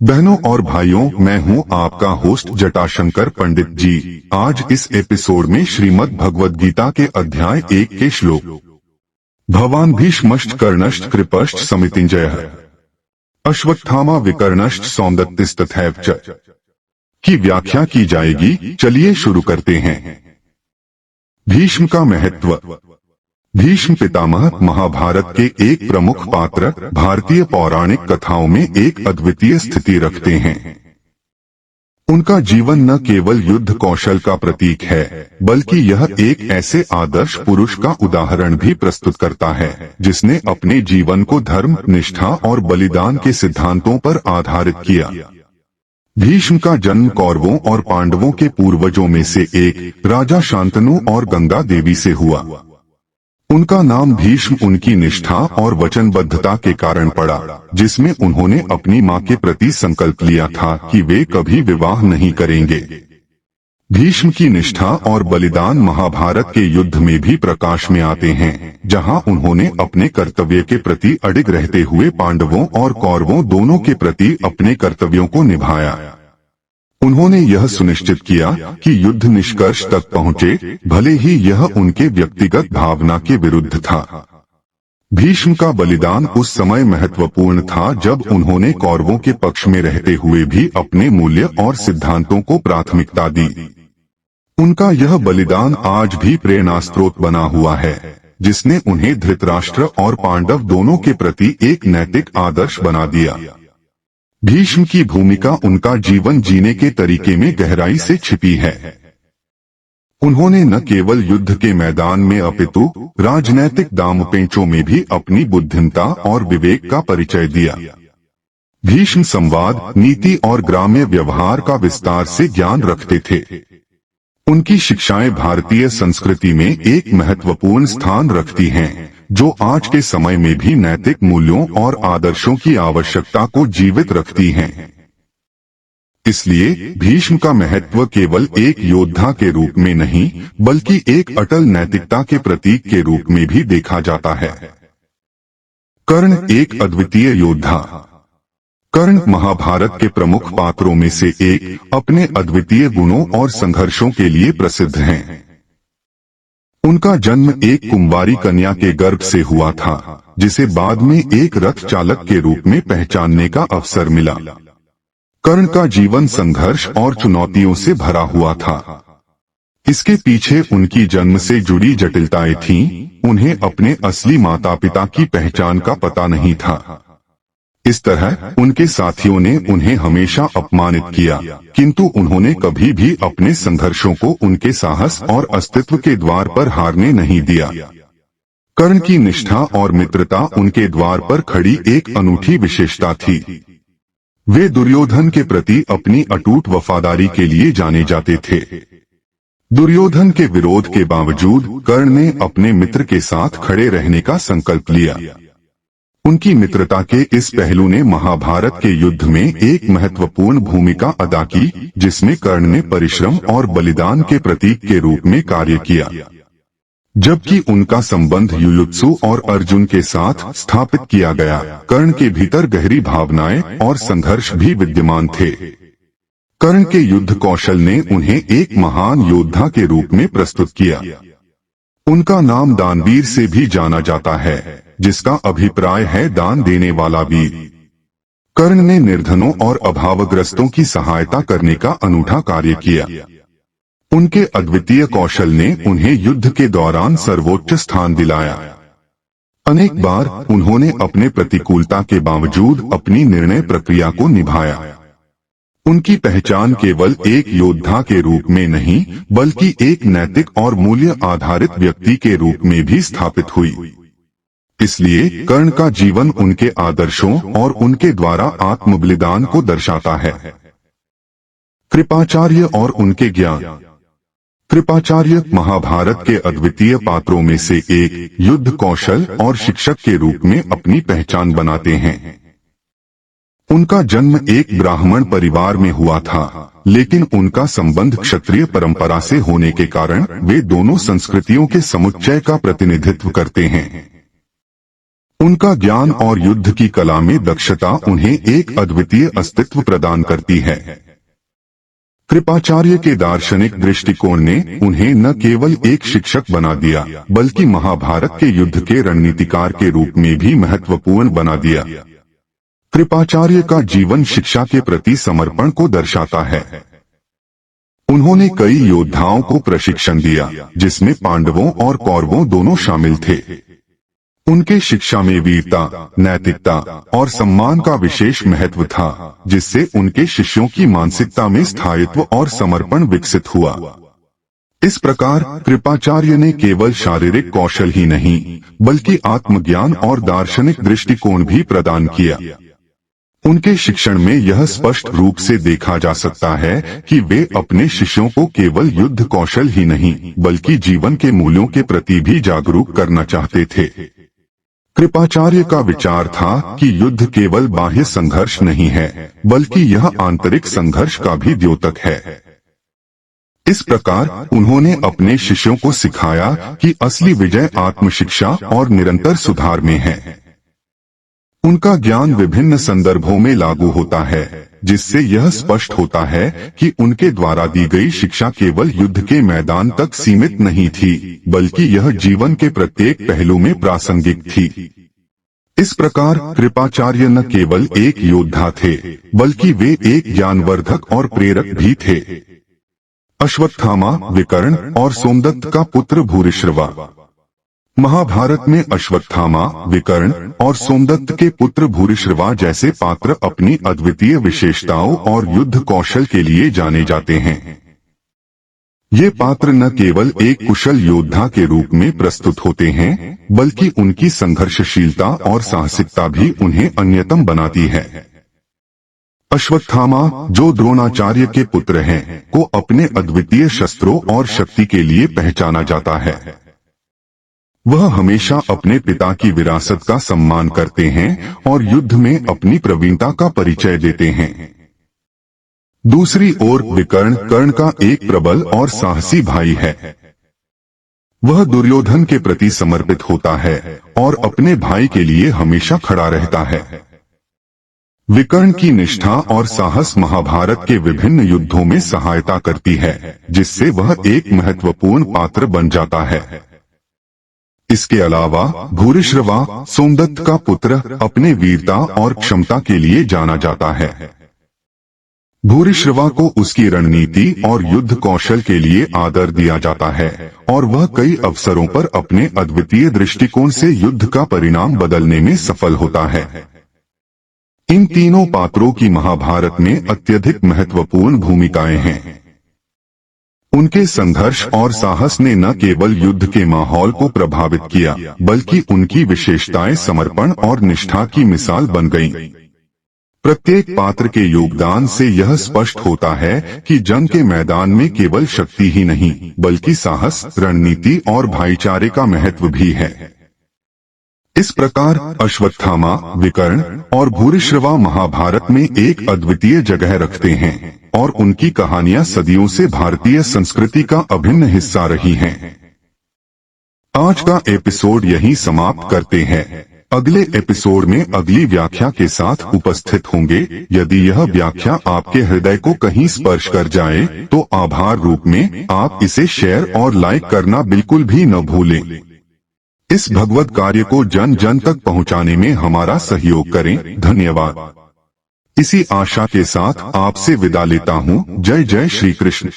बहनों और भाइयों, मैं हूं आपका होस्ट जटाशंकर पंडित जी। आज इस एपिसोड में श्रीमद् भगवद गीता के अध्याय 1 के श्लोक भवान भीष्मश्च कर्णश्च कृपश्च समितिंजयः अश्वत्थामा विकर्णश्च सौंदत्तिस्तथैव च की व्याख्या की जाएगी। चलिए शुरू करते हैं। भीष्म का महत्व। भीष्म पितामह महाभारत के एक प्रमुख पात्र, भारतीय पौराणिक कथाओं में एक अद्वितीय स्थिति रखते हैं। उनका जीवन न केवल युद्ध कौशल का प्रतीक है, बल्कि यह एक ऐसे आदर्श पुरुष का उदाहरण भी प्रस्तुत करता है जिसने अपने जीवन को धर्म, निष्ठा और बलिदान के सिद्धांतों पर आधारित किया। भीष्म का जन्म कौरवों और पांडवों के पूर्वजों में से एक राजा शांतनु और गंगा देवी से हुआ। उनका नाम भीष्म उनकी निष्ठा और वचनबद्धता के कारण पड़ा, जिसमें उन्होंने अपनी मां के प्रति संकल्प लिया था कि वे कभी विवाह नहीं करेंगे। भीष्म की निष्ठा और बलिदान महाभारत के युद्ध में भी प्रकाश में आते हैं, जहां उन्होंने अपने कर्तव्य के प्रति अडिग रहते हुए पांडवों और कौरवों दोनों के प्रति अपने कर्तव्यों को निभाया। उन्होंने यह सुनिश्चित किया कि युद्ध निष्कर्ष तक पहुंचे, भले ही यह उनके व्यक्तिगत भावना के विरुद्ध था। भीष्म का बलिदान उस समय महत्वपूर्ण था जब उन्होंने कौरवों के पक्ष में रहते हुए भी अपने मूल्य और सिद्धांतों को प्राथमिकता दी। उनका यह बलिदान आज भी प्रेरणास्त्रोत बना हुआ है, जिसने उन्हें धृतराष्ट्र और पांडव दोनों के प्रति एक नैतिक आदर्श बना दिया। भीष्म की भूमिका उनका जीवन जीने के तरीके में गहराई से छिपी है। उन्होंने न केवल युद्ध के मैदान में अपितु राजनैतिक दांवपेचों में भी अपनी बुद्धिमत्ता और विवेक का परिचय दिया। भीष्म संवाद, नीति और ग्राम्य व्यवहार का विस्तार से ज्ञान रखते थे। उनकी शिक्षाएं भारतीय संस्कृति में एक महत्वपूर्ण स्थान रखती हैं, जो आज के समय में भी नैतिक मूल्यों और आदर्शों की आवश्यकता को जीवित रखती हैं। इसलिए भीष्म का महत्व केवल एक योद्धा के रूप में नहीं, बल्कि एक अटल नैतिकता के प्रतीक के रूप में भी देखा जाता है। कर्ण एक अद्वितीय योद्धा। कर्ण महाभारत के प्रमुख पात्रों में से एक, अपने अद्वितीय गुणों और संघर्षों के लिए प्रसिद्ध हैं। उनका जन्म एक कुंवारी कन्या के गर्भ से हुआ था, जिसे बाद में एक रथ चालक के रूप में पहचानने का अवसर मिला। कर्ण का जीवन संघर्ष और चुनौतियों से भरा हुआ था। इसके पीछे उनकी जन्म से जुड़ी जटिलताएं थीं। उन्हें अपने असली माता पिता की पहचान का पता नहीं था। इस तरह उनके साथियों ने उन्हें हमेशा अपमानित किया, किंतु उन्होंने कभी भी अपने संघर्षों को उनके साहस और अस्तित्व के द्वार पर हारने नहीं दिया। कर्ण की निष्ठा और मित्रता उनके द्वार पर खड़ी एक अनूठी विशेषता थी। वे दुर्योधन के प्रति अपनी अटूट वफादारी के लिए जाने जाते थे। दुर्योधन के विरोध के बावजूद कर्ण ने अपने मित्र के साथ खड़े रहने का संकल्प लिया। उनकी मित्रता के इस पहलू ने महाभारत के युद्ध में एक महत्वपूर्ण भूमिका अदा की, जिसमें कर्ण ने परिश्रम और बलिदान के प्रतीक के रूप में कार्य किया, जबकि उनका संबंध युयुत्सु और अर्जुन के साथ स्थापित किया गया। कर्ण के भीतर गहरी भावनाएं और संघर्ष भी विद्यमान थे। कर्ण के युद्ध कौशल ने उन्हें एक महान योद्धा के रूप में प्रस्तुत किया। उनका नाम दानवीर से भी जाना जाता है, जिसका अभिप्राय है दान देने वाला वीर। कर्ण ने निर्धनों और अभावग्रस्तों की सहायता करने का अनूठा कार्य किया। उनके अद्वितीय कौशल ने उन्हें युद्ध के दौरान सर्वोच्च स्थान दिलाया। अनेक बार उन्होंने अपने प्रतिकूलता के बावजूद अपनी निर्णय प्रक्रिया को निभाया। उनकी पहचान केवल एक योद्धा के रूप में नहीं, बल्कि एक नैतिक और मूल्य आधारित व्यक्ति के रूप में भी स्थापित हुई। इसलिए कर्ण का जीवन उनके आदर्शों और उनके द्वारा आत्म बलिदान को दर्शाता है। कृपाचार्य और उनके ज्ञान। कृपाचार्य महाभारत के अद्वितीय पात्रों में से एक, युद्ध कौशल और शिक्षक के रूप में अपनी पहचान बनाते हैं। उनका जन्म एक ब्राह्मण परिवार में हुआ था, लेकिन उनका संबंध क्षत्रिय परंपरा से होने के कारण वे दोनों संस्कृतियों के समुच्चय का प्रतिनिधित्व करते हैं। उनका ज्ञान और युद्ध की कला में दक्षता उन्हें एक अद्वितीय अस्तित्व प्रदान करती है। कृपाचार्य के दार्शनिक दृष्टिकोण ने उन्हें न केवल एक शिक्षक बना दिया, बल्कि महाभारत के युद्ध के रणनीतिकार के रूप में भी महत्वपूर्ण बना दिया। कृपाचार्य का जीवन शिक्षा के प्रति समर्पण को दर्शाता है। उन्होंने कई योद्धाओं को प्रशिक्षण दिया, जिसमें पांडवों और कौरवों दोनों शामिल थे। उनके शिक्षा में वीरता, नैतिकता और सम्मान का विशेष महत्व था, जिससे उनके शिष्यों की मानसिकता में स्थायित्व और समर्पण विकसित हुआ। इस प्रकार कृपाचार्य ने केवल शारीरिक कौशल ही नहीं, बल्कि आत्मज्ञान और दार्शनिक दृष्टिकोण भी प्रदान किया। उनके शिक्षण में यह स्पष्ट रूप से देखा जा सकता है कि वे अपने शिष्यों को केवल युद्ध कौशल ही नहीं, बल्कि जीवन के मूल्यों के प्रति भी जागरूक करना चाहते थे। कृपाचार्य का विचार था कि युद्ध केवल बाह्य संघर्ष नहीं है, बल्कि यह आंतरिक संघर्ष का भी द्योतक है। इस प्रकार उन्होंने अपने शिष्यों को सिखाया कि असली विजय आत्मशिक्षा और निरंतर सुधार में है। उनका ज्ञान विभिन्न संदर्भों में लागू होता है, जिससे यह स्पष्ट होता है कि उनके द्वारा दी गई शिक्षा केवल युद्ध के मैदान तक सीमित नहीं थी, बल्कि यह जीवन के प्रत्येक पहलू में प्रासंगिक थी। इस प्रकार कृपाचार्य न केवल एक योद्धा थे, बल्कि वे एक ज्ञानवर्धक और प्रेरक भी थे। अश्वत्थामा, विकर्ण और सोमदत्त का पुत्र भूरिश्रवा। महाभारत में अश्वत्थामा, विकर्ण और सोमदत्त के पुत्र भूरिश्रवा जैसे पात्र अपनी अद्वितीय विशेषताओं और युद्ध कौशल के लिए जाने जाते हैं। ये पात्र न केवल एक कुशल योद्धा के रूप में प्रस्तुत होते हैं, बल्कि उनकी संघर्षशीलता और साहसिकता भी उन्हें अन्यतम बनाती है। अश्वत्थामा, जो द्रोणाचार्य के पुत्र हैं, को अपने अद्वितीय शस्त्रों और शक्ति के लिए पहचाना जाता है। वह हमेशा अपने पिता की विरासत का सम्मान करते हैं और युद्ध में अपनी प्रवीणता का परिचय देते हैं। दूसरी ओर विकर्ण कर्ण का एक प्रबल और साहसी भाई है। वह दुर्योधन के प्रति समर्पित होता है और अपने भाई के लिए हमेशा खड़ा रहता है। विकर्ण की निष्ठा और साहस महाभारत के विभिन्न युद्धों में सहायता करती है, जिससे वह एक महत्वपूर्ण पात्र बन जाता है। इसके अलावा भूरिश्रवा, सोमदत्त का पुत्र, अपने वीरता और क्षमता के लिए जाना जाता है। भूरिश्रवा को उसकी रणनीति और युद्ध कौशल के लिए आदर दिया जाता है और वह कई अवसरों पर अपने अद्वितीय दृष्टिकोण से युद्ध का परिणाम बदलने में सफल होता है। इन तीनों पात्रों की महाभारत में अत्यधिक महत्वपूर्ण भूमिकाएं हैं। उनके संघर्ष और साहस ने न केवल युद्ध के माहौल को प्रभावित किया, बल्कि उनकी विशेषताएं समर्पण और निष्ठा की मिसाल बन गईं। प्रत्येक पात्र के योगदान से यह स्पष्ट होता है कि जंग के मैदान में केवल शक्ति ही नहीं, बल्कि साहस, रणनीति और भाईचारे का महत्व भी है। इस प्रकार अश्वत्थामा, विकर्ण और भूरिश्रवा महाभारत में एक अद्वितीय जगह रखते हैं और उनकी कहानियां सदियों से भारतीय संस्कृति का अभिन्न हिस्सा रही हैं। आज का एपिसोड यहीं समाप्त करते हैं। अगले एपिसोड में अगली व्याख्या के साथ उपस्थित होंगे। यदि यह व्याख्या आपके हृदय को कहीं स्पर्श कर जाए, तो आभार रूप में आप इसे शेयर और लाइक करना बिल्कुल भी न भूलें। इस भगवत कार्य को जन जन तक पहुंचाने में हमारा सहयोग करें। धन्यवाद। इसी आशा के साथ आपसे विदा लेता हूं। जय जय श्री कृष्ण।